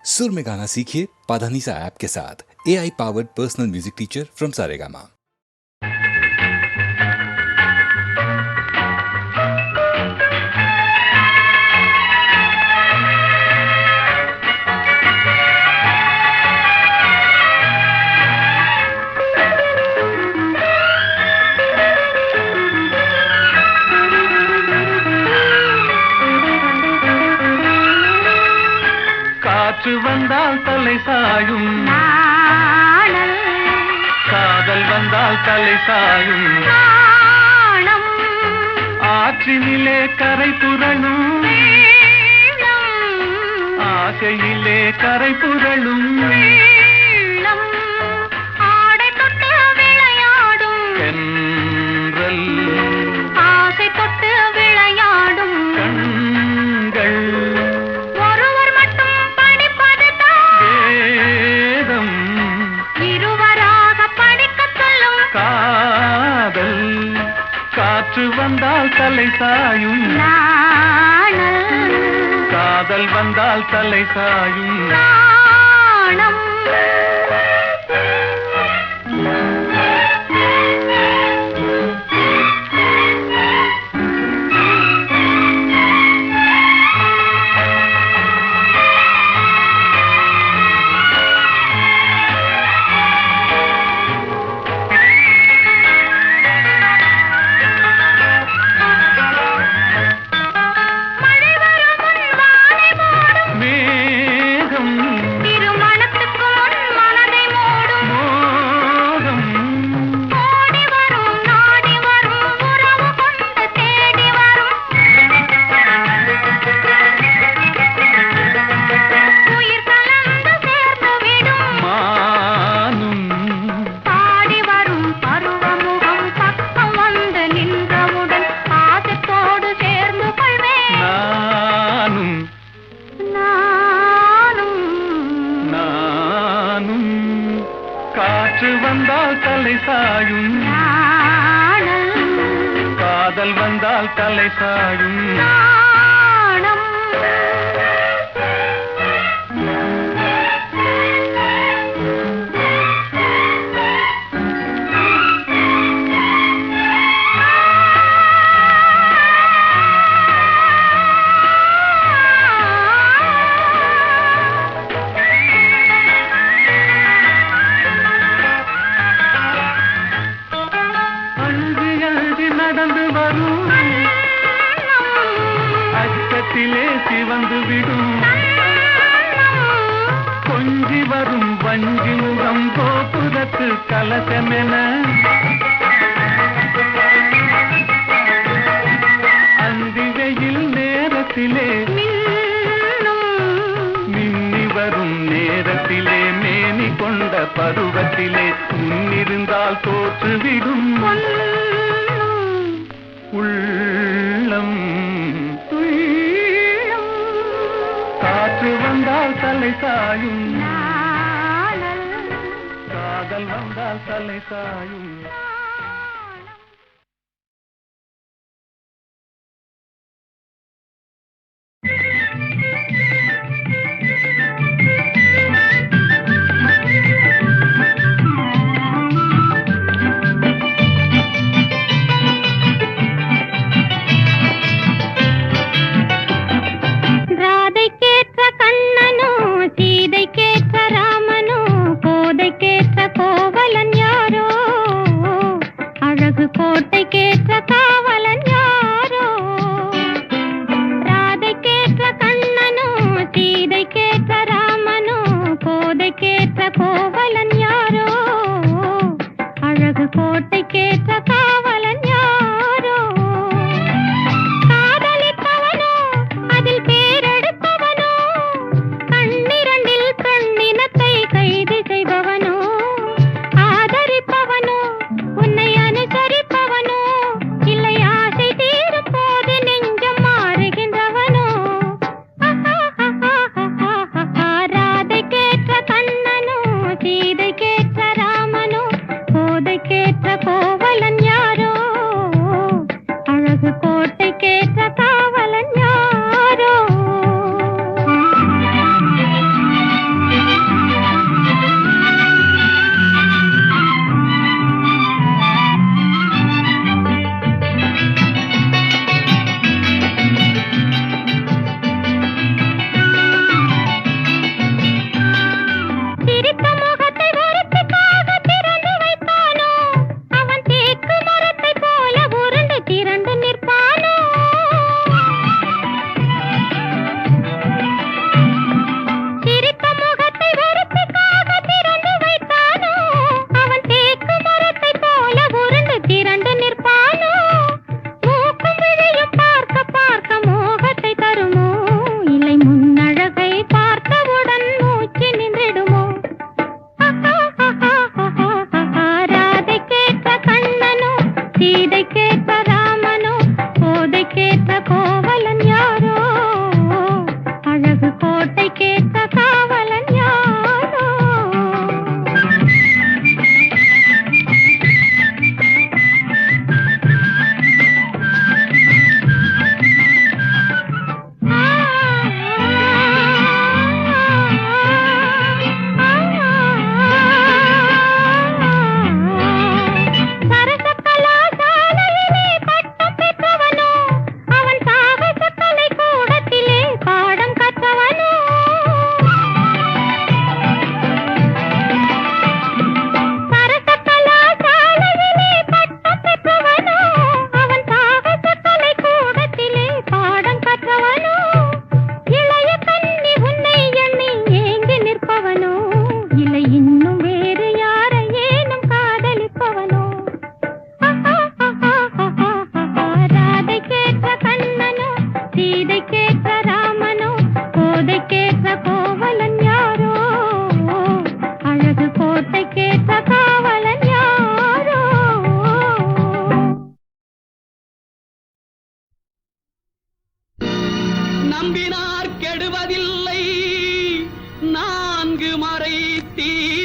सुर में गाना सीखिए पाधानीसा ऐप के साथ। AI powered personal music teacher from Saregama. காற்று வந்தால் தலை சாயும், காதல் வந்தால் தலை சாயும், ஆற்றினிலே கரை புரளும், ஆசையிலே கரை புரளும், ஆடை தொட்டு விளையாடும் தென்றல், ஆசை தொட்டு விளையாடும் கண்கள், ஒருவர் மட்டும் படிப்பதுதான் வேதம், இருவராக படிக்கச் சொல்லும் காதல். காற்று வந்தால் தலை சாயும், நாணல் காதல் வந்தால் தலை சாயும், நாணம். மேகம், திருமணத்துக்கு முன் மனதை மூடும் மோகம், ஓடி வரும் நாடி வரும் உறவு கொண்டு தேடி வரும் உயிர் கலந்து சேர்ந்து விடும் மானும், பாடி வரும் பருவமுகம் பக்கம் வந்து நின்றவுடன் பாசத்தோடு சேர்ந்து கொள்வேன் நானும், நானும். நானும். காற்று வந்தால் தலை சாயும், நாணல் காதல் வந்தால் தலை சாயும், நாணம். அழுது அழுது நடந்து வரும், அச்சத்திலே சிவந்து விடும், கொஞ்சி வரும் வஞ்சி முகம் கோபுரத்து கலசமென, அந்தி வெயில் நேரத்திலே மின்னி வரும் நேரத்திலே மேனி கொண்ட பருவத்திலே முன்னிருந்தால் தோற்றுவிடும் உள்ளம். காற்று வந்தால் தலை சாயும், காதல் வந்தால் தலை சாயும். ராதைக்கேற்ற கண்ணனோ சீதைக்கேற்ற ராமனோ கோதைக்கேற்ற கோவலன் யாரோ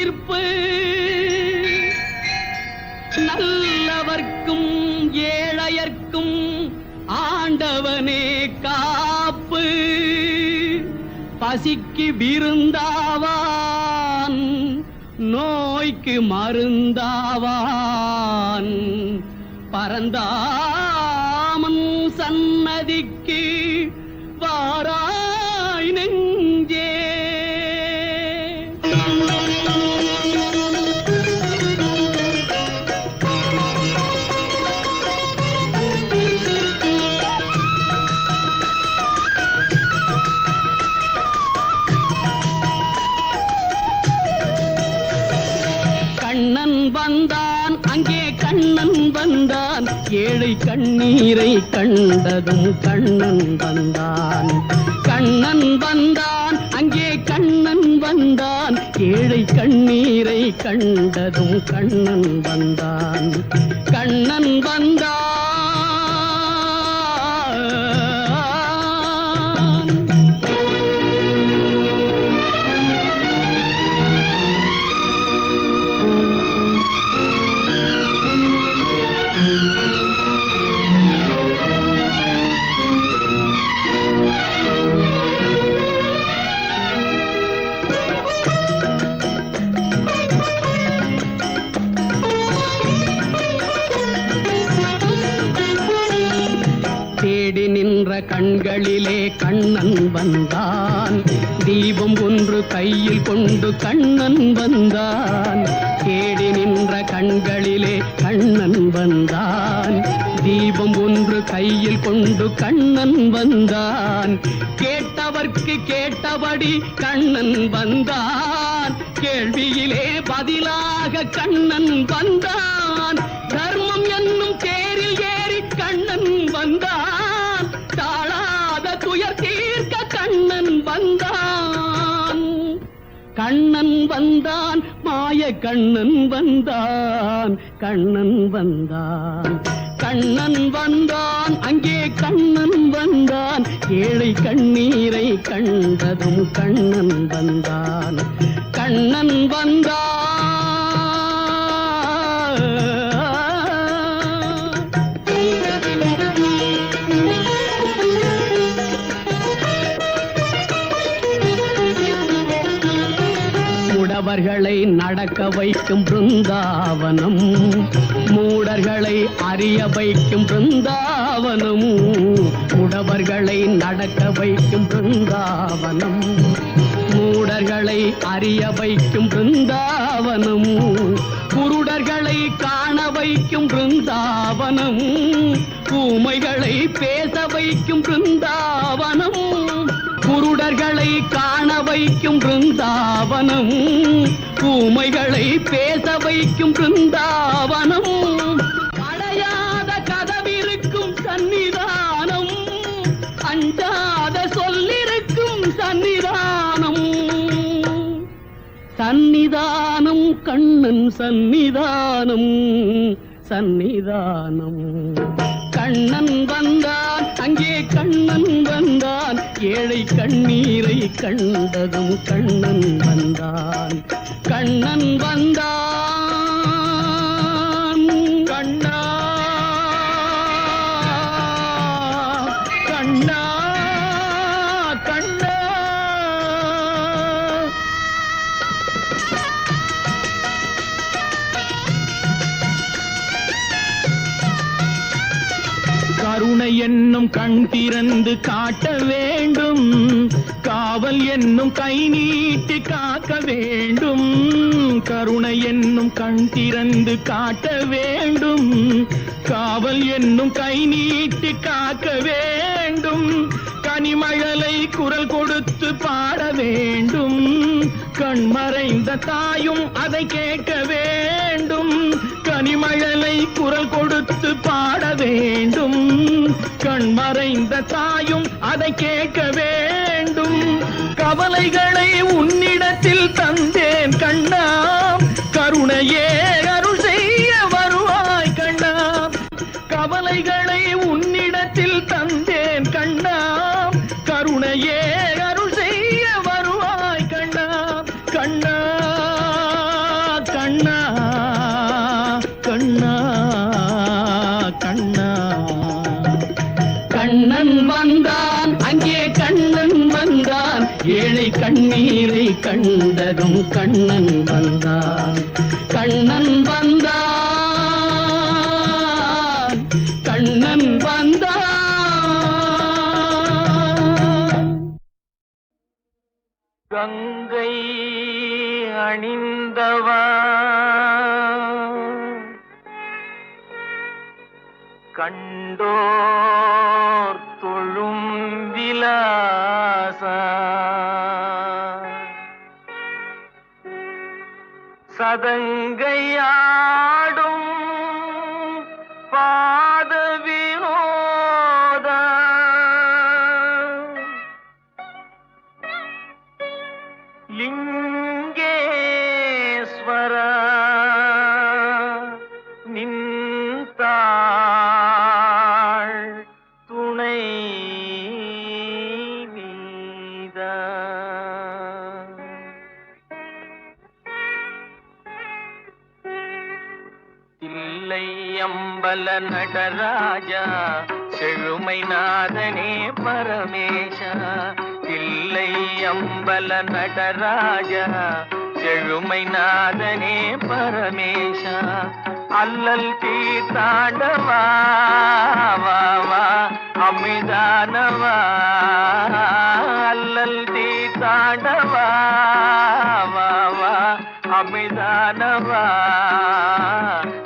தீர்ப்பு நல்லவர்க்கும் ஏழையர்க்கும் ஆண்டவனே காப்பு. பசிக்கு விருந்தாவான், நோய்க்கு மருந்தாவான். பரந்தாமன் சன்னதிக்கு வாராய் நெஞ்சே. கண்ணன் வந்தான், அங்கே கண்ணன் வந்தான், ஏழை கண்ணீரை கண்டதும் கண்ணன் வந்தான். கண்ணன் வந்தான், அங்கே கண்ணன் வந்தான், ஏழை கண்ணீரை கண்டதும் கண்ணன் வந்தான். கண்ணன் வந்தான். தேடி நின்ற கண்களிலே கண்ணன் வந்தான், தீபம் ஒன்று கையில் கொண்டு கண்ணன் வந்தான். தேடி நின்ற கண்களிலே கண்ணன் வந்தான், தீபம் ஒன்று கையில் கொண்டு கண்ணன் வந்தான். கேட்டவர்க்கு கேட்டபடி கண்ணன் வந்தான், கேள்வியிலே பதிலாக கண்ணன் வந்தான். தர்மம் என்னும் தேரில் ஏறி கண்ணன் வந்தான், தாழாத துயர் தீர்க்க கண்ணன் வந்தான். கண்ணன் வந்தான், மாய கண்ணன் வந்தான், கண்ணன் வந்தான். கண்ணன் வந்தான், அங்கே கண்ணன் வந்தான், ஏழை கண்ணீரை கண்டதும் கண்ணன் வந்தான். கண்ணன் வந்தான். முடவர்களை நடக்க வைக்கும் பிருந்தாவனம், மூடர்களை அறிய வைக்கும் பிருந்தாவனம். முடவர்களை நடக்க வைக்கும் பிருந்தாவனம், மூடர்களை அறிய வைக்கும் பிருந்தாவனம். குருடர்களை காண வைக்கும் பிருந்தாவனம், ஊமைகளை பேச வைக்கும் பிருந்தாவனம். குருடர்களை காண வைக்கும் பிருந்தாவனம், ஊமைகளை பேச வைக்கும் பிருந்தாவனம். அடையாத கதவிருக்கும் சன்னிதானம், அஞ்சாத சொல்லிருக்கும் சன்னிதானம். சன்னிதானம் கண்ணன் சன்னிதானம், சன்னிதானம். கண்ணன் வந்தான், அங்கே கண்ணன் வந்தான், ஏழை கண்ணீரை கண்டதும் கண்ணன் வந்தான். கண்ணன் வந்தான். கண்ணா கண்ணா கண்ணா. கருணை என்னும் கண் திறந்து காட்ட வேண்டும், காவல் என்னும் கை நீட்டி காக்க வேண்டும். கருணை என்னும் கண் திறந்து காட்ட வேண்டும், காவல் என்னும் கை நீட்டி காக்க வேண்டும். கனிமழலை குரல் கொடுத்து பாட வேண்டும், கண்மறைந்த தாயும் அதை கேட்க வேண்டும். கனிமழலை குரல் கொடுத்து பாட வேண்டும், கண்மறைந்த தாயும் அதை கேட்க வேண்டும். கவலைகளை உன்னிடத்தில் தந்தேன் கண்ணா, கருணையே அருள் செய்ய வருவாய் கண்ணா. கவலைகளை உன்னிடத்தில் தந்தேன் கண்ணா, கருணையே அருள் செய்ய வருவாய் கண்ணா. கண்ணா கண்ணீரை கண்டதும் கண்ணன் வந்தான். கண்ணன் வந்தான், கண்ணன் வந்தான். கங்கை அணிந்தவா கண்டோர் தொழும் விலாசா சதங்கையாடும் பாத வினோதா லிங்கேஸ்வரா நின்றாள் துணை நீதா. தில்லை அம்பல நடராஜா செழுமை நாதனே பரமேஷா. தில்லை அம்பல நடராஜா செழுமை நாதனே பரமேஷா. அல்லல் தீர்த்தாண்டவா வா வா அமிதானவா. அல்லல் தீர்த்தாண்டவா வா வா அமிதானவா.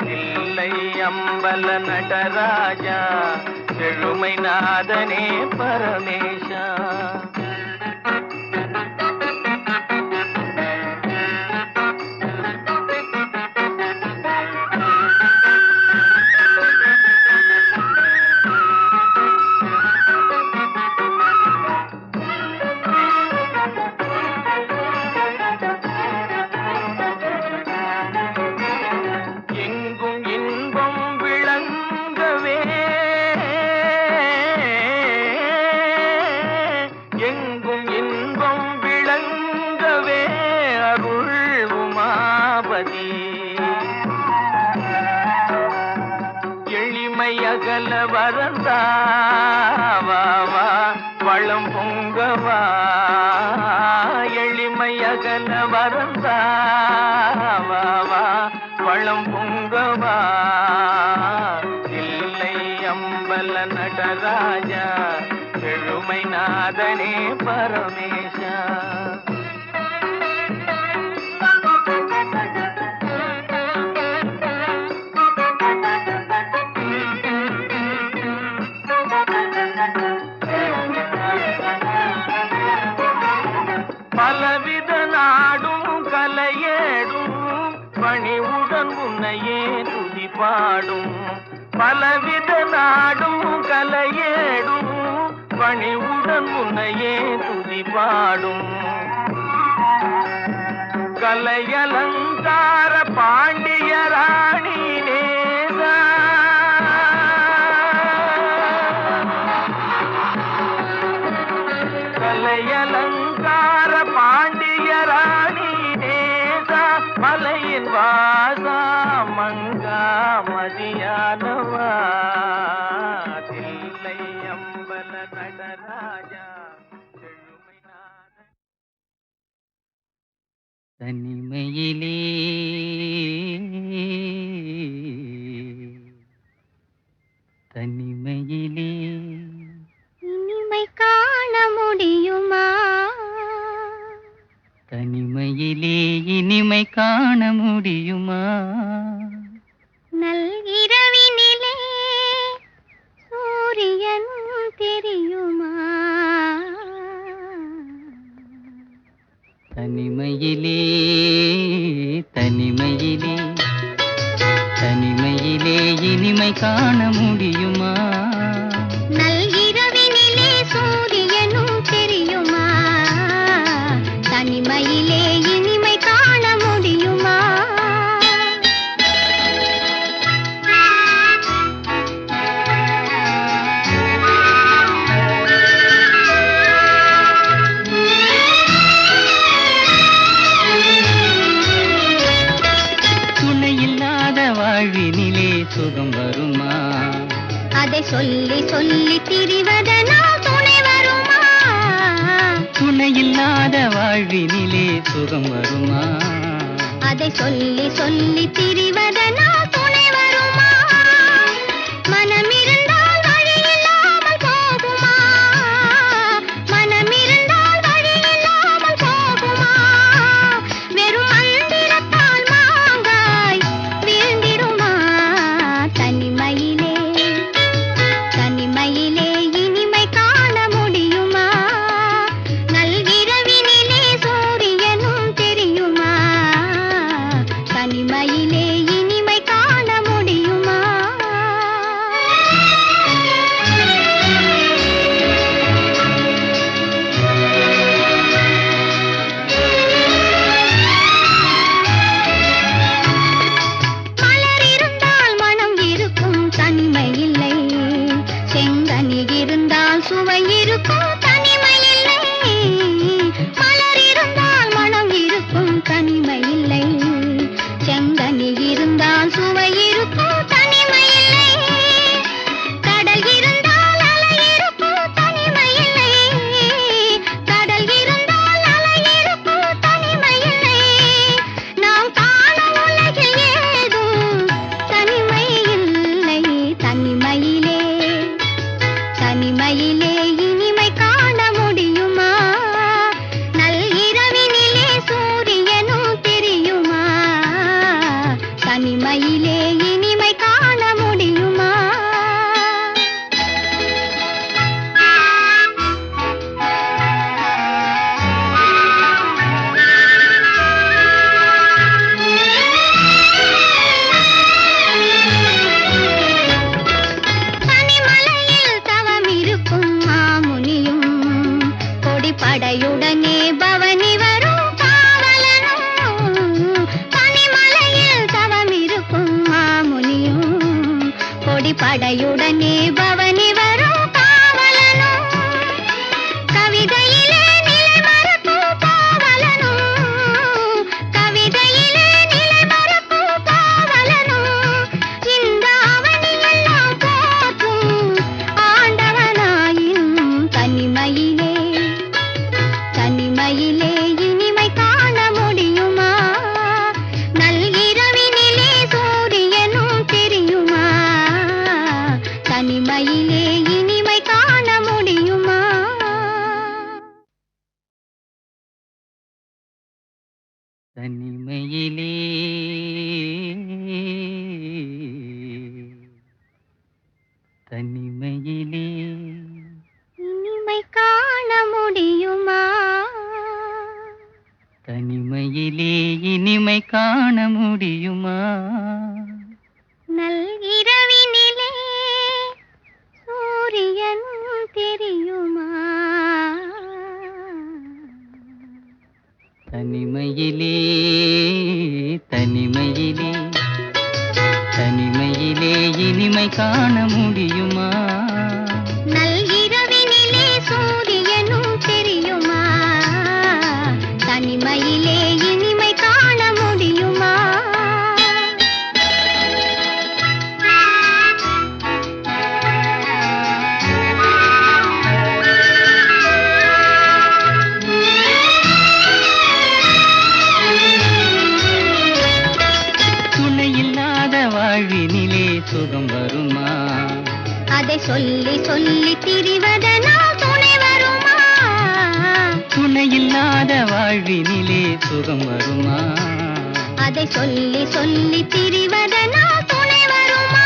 தில்லை அம்பல நடராஜா செழுமை நாதனே பரமேஷா. எங்கும் இன்பம் விளங்கவே எங்கும் இன்பம் விளங்கவே அருள் உமாபதி. எளிமை அகல வரந்தாவா வளம் பொங்கவா. எளிமை அகல வரந்தாவா வளம் பொங்கவா. இல்லை அம்பல நடராஜா செழுமை நாதனே பரமேஷா. பலவித நாடும் கலையேடும் பணிவுடன் உன்னையே துதி பாடும். பலவித நாடும் கலையேடும் பணிவுடன் உன்னையே துதி பாடும். கலையலங்கார பாண்டிய ராணி நேசா. கலையலங்கார பாண்டிய ராணி நேசா. மலையின் வாசா மங்கா மதியானவா. தில்லை அம்பல நடராஜா செழுமை நாதனே. தனிமையிலே தனிமையிலே இனிமை காண முடியுமா? தனிமையிலே இனிமை காண முடியுமா? நல்கிரவினிலே சூரியன் தெரியுமா? தனிமையிலே தனிமையிலே தனிமையிலே இனிமை காண முடியுமா? நல்கிரவினிலே சூரியனும் தெரியுமா? தனிமையிலே இனிமை காண முடியுமா? துணையில்லாத வாழ்வினிலே சுகம் வருமா? அதை சொல்லி சொல்லி திரிவதனால் துணை வருமா? துணையில்லாத வாழ்வினிலே தனிமையிலே சுகம் வருமா? அதை சொல்லி சொல்லி திரிவதனால் துணை வருமா? மனமிருந்தால் வழி இல்லாமல் போகுமா? மனமிருந்தால் வழி இல்லாமல் போகுமா? வெறும் மந்திரத்தால் மாங்காய் வீழ்ந்திடுமா? தனிமையிலே தனிமையிலே இனிமை காண முடியுமா? நல்கிரவினிலே சூரியனும் தெரியுமா? தனிமையிலே இனிமை காண முடியுமா? மலர் இருந்தால் மனம் இருக்கும் தனிமை இல்லை. செங்கனி இருந்தால் சுவை இருக்கும் தனிமை இல்லை. மலர் இருந்தால் மனம் இருக்கும் தனிமை இல்லை. செங்கனி இருந்தால் சுவை இருக்கும் தனிமை இல்லை. கடல் இருந்தால் அலை இருக்கும் தனிமை இல்லை. கடல் இருந்தால் அலை இருக்கும் தனிமை இல்லை. நாம் காணும் உலகில் ஏதும் தனிமை இல்லை. தனிமையிலே தனிமையிலே இனிமை காண முடியுமா? நல்கிரவினிலே சூரியனும் தெரியுமா? தனிமையிலே இனிமை காண முடியுமா? பனிமலையில் தவம் இருக்கும் மாமுனியும் கொடிப்படையுடனே பவனி வரும் காவலனும். பனிமலையில் தவம் இருக்கும் மாமுனியும் கொடிப்படையுடனே பவனி வரும் காவலனும். கவிதையிலே நிலை மறக்கும் பாவலனும். கவிதையிலே நிலை மறக்கும் பாவலனும். இந்த அவனியெல்லாம் போற்றும் ஆண்டவனாயினும் தனிமையிலே தனிமையிலே இனிமை காண முடியுமா? நல்கிரவினிலே சூரியனும் தெரியுமா? தனிமையிலே இனிமை காண முடியுமா? தனிமையிலே தனிமையிலே இனிமை காண முடியுமா? தனிமையிலே இனிமை காண முடியுமா? நல்கிரவினிலே சூரியனும் தெரியுமா? தனிமையிலே தனிமையிலே தனிமையிலே இனிமை காண முடியுமா? நல்கிரவினிலே சூரியனும் தெரியுமா? தனிமையிலே இனிமை காண முடியுமா? துணையில்லாத வாழ்வினிலே சுகம் வருமா? அதை சொல்லி சொல்லி திரிவதனால் துணை வருமா? துணையில்லாத வாழ்வினிலே சுகம் வருமா? அதை சொல்லி சொல்லி திரிவதனால் துணை வருமா?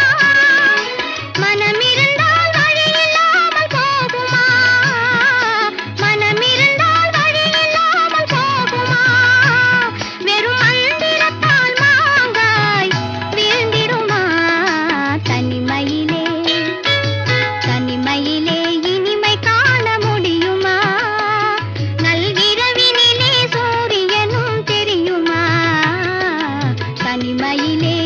மனமிருந்தால் வழி இல்லாமல் போகுமா? மனமிருந்தால் வழி இல்லாமல் போகுமா? வெறும் மந்திரத்தால் மாங்காய் வீழ்ந்திடுமா? தனிமையிலே தனிமையிலே இனிமை காண முடியுமா? நல்கிரவினிலே சூரியனும் தெரியுமா? தனிமையிலே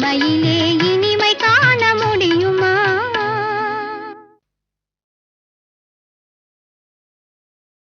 மயிலே